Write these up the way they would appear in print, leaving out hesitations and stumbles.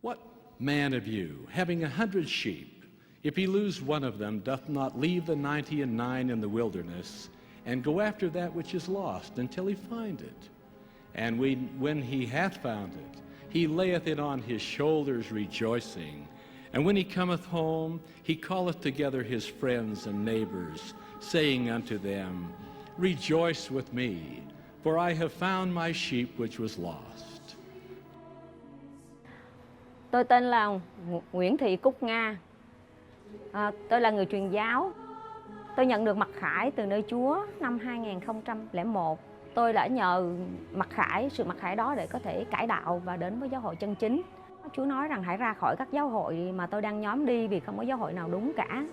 What man of you, having 100 sheep, if he lose one of them, doth not leave the 99 in the wilderness, and go after that which is lost until he find it? And when he hath found it, he layeth it on his shoulders rejoicing. And when he cometh home, he calleth together his friends and neighbors, saying unto them, Rejoice with me, for I have found my sheep which was lost. Tôi tên là Nguyễn Thị Cúc Nga. Tôi là người truyền giáo. Tôi nhận được mặc khải từ nơi Chúa năm 2001. Tôi đã nhờ sự mặc khải đó để có thể cải đạo và đến với giáo hội chân chính. Chúa nói rằng hãy ra khỏi các giáo hội mà tôi đang nhóm đi vì không có giáo hội nào đúng cả.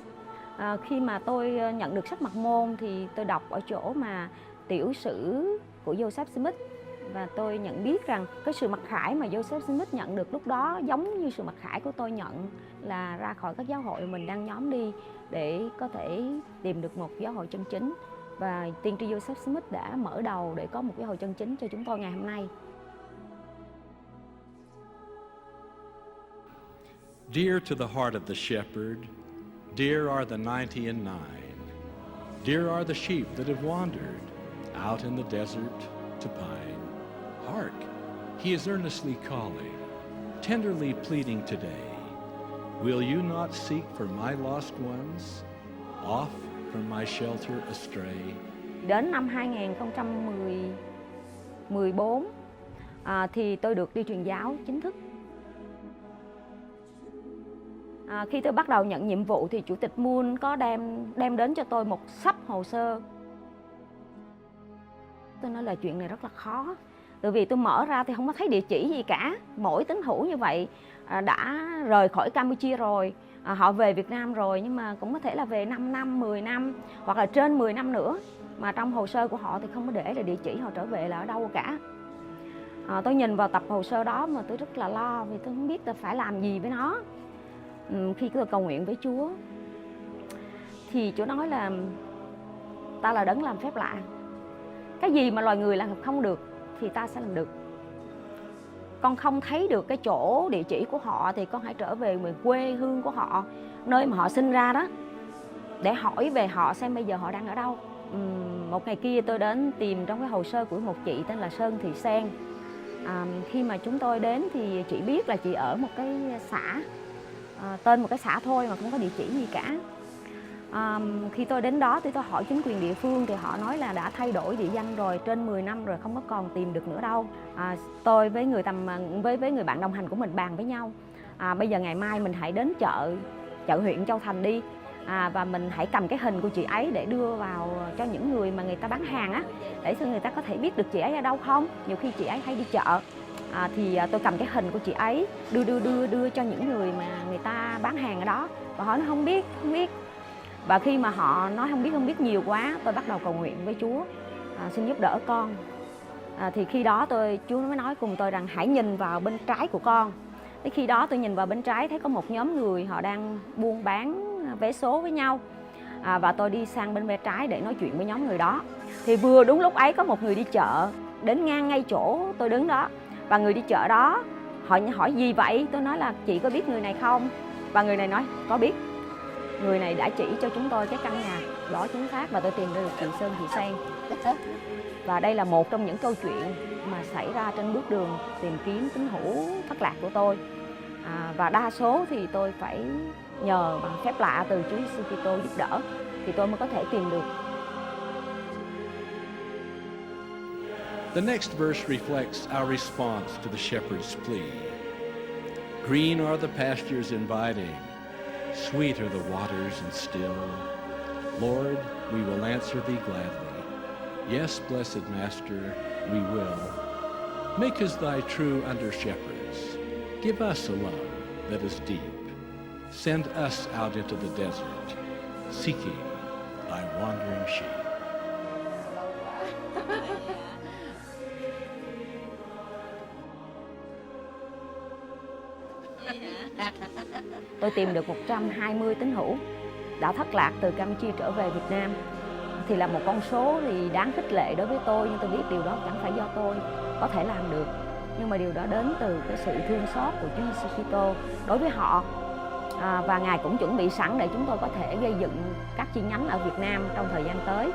Khi mà tôi nhận được sách Mặc Môn thì tôi đọc ở chỗ mà tiểu sử của Joseph Smith. Và tôi nhận biết rằng cái sự mặc khải mà Joseph Smith nhận được lúc đó giống như sự mặc khải của tôi nhận, là ra khỏi các giáo hội mình đang nhóm đi để có thể tìm được một giáo hội chân chính. Và tiên tri Joseph Smith đã mở đầu để có một giáo hội chân chính cho chúng tôi ngày hôm nay. Dear to the heart of the shepherd, dear are the 99. Dear are the sheep that have wandered out in the desert to pine. Hark, he is earnestly calling, tenderly pleading today. Will you not seek for my lost ones, off from my shelter astray? Đến năm 2014 thì tôi được đi truyền giáo chính thức. Khi tôi bắt đầu nhận nhiệm vụ thì Chủ tịch Moon có đem đến cho tôi một xấp hồ sơ. Tôi nói là chuyện này rất là khó. Tại vì tôi mở ra thì không có thấy địa chỉ gì cả. Mỗi tín hữu như vậy đã rời khỏi Campuchia rồi, họ về Việt Nam rồi, nhưng mà cũng có thể là về 5 năm, 10 năm hoặc là trên 10 năm nữa. Mà trong hồ sơ của họ thì không có để là địa chỉ họ trở về là ở đâu cả. Tôi nhìn vào tập hồ sơ đó mà tôi rất là lo vì tôi không biết là phải làm gì với nó. Khi tôi cầu nguyện với Chúa thì Chúa nói là ta là đấng làm phép lạ. Cái gì mà loài người làm không được thì ta sẽ làm được. Con không thấy được cái chỗ địa chỉ của họ thì con hãy trở về quê hương của họ, nơi mà họ sinh ra đó, để hỏi về họ xem bây giờ họ đang ở đâu. Một ngày kia tôi đến tìm trong cái hồ sơ của một chị tên là Sơn Thị Sen. Khi mà chúng tôi đến thì chị biết là chị ở một cái xã, tên một cái xã thôi mà không có địa chỉ gì cả. Khi tôi đến đó thì tôi hỏi chính quyền địa phương thì họ nói là đã thay đổi địa danh rồi, trên 10 năm rồi, không có còn tìm được nữa đâu. Tôi với người bạn đồng hành của mình bàn với nhau, bây giờ ngày mai mình hãy đến chợ huyện Châu Thành đi, và mình hãy cầm cái hình của chị ấy để đưa vào cho những người mà người ta bán hàng á, để cho người ta có thể biết được chị ấy ở đâu không. Nhiều khi chị ấy hay đi chợ, thì tôi cầm cái hình của chị ấy đưa cho những người mà người ta bán hàng ở đó, và họ nói không biết. Và khi mà họ nói không biết nhiều quá, tôi bắt đầu cầu nguyện với Chúa, xin giúp đỡ con. Thì khi đó Chúa mới nói cùng tôi rằng hãy nhìn vào bên trái của con. Thế khi đó tôi nhìn vào bên trái thấy có một nhóm người họ đang buôn bán vé số với nhau, và tôi đi sang bên trái để nói chuyện với nhóm người đó. Thì vừa đúng lúc ấy có một người đi chợ đến ngang ngay chỗ tôi đứng đó, và người đi chợ đó họ hỏi gì vậy? Tôi nói là chị có biết người này không? Và người này nói có biết. Người này đã chỉ cho chúng tôi cái căn nhà đó chính xác, và tôi tìm ra được chị Sơn Thị Sen. Và đây là một trong những câu chuyện mà xảy ra trên bước đường tìm kiếm tín hữu thất lạc của tôi. Và đa số thì tôi phải nhờ bằng phép lạ từ Chúa Giêsu Kitô giúp đỡ thì tôi mới có thể tìm được. The next verse reflects our response to the shepherd's plea. Green are the pastures inviting, sweet are the waters and still. Lord, we will answer thee gladly. Yes, blessed Master, we will. Make us thy true under-shepherds. Give us a love that is deep. Send us out into the desert, seeking thy wandering sheep. Tôi tìm được 120 tín hữu đã thất lạc từ Campuchia trở về Việt Nam. Thì là một con số thì đáng khích lệ đối với tôi, nhưng tôi biết điều đó chẳng phải do tôi có thể làm được. nhưng mà điều đó đến từ cái sự thương xót của Chúa Giêsu Kitô đối với họ. Và Ngài cũng chuẩn bị sẵn để chúng tôi có thể gây dựng các chi nhánh ở Việt Nam trong thời gian tới.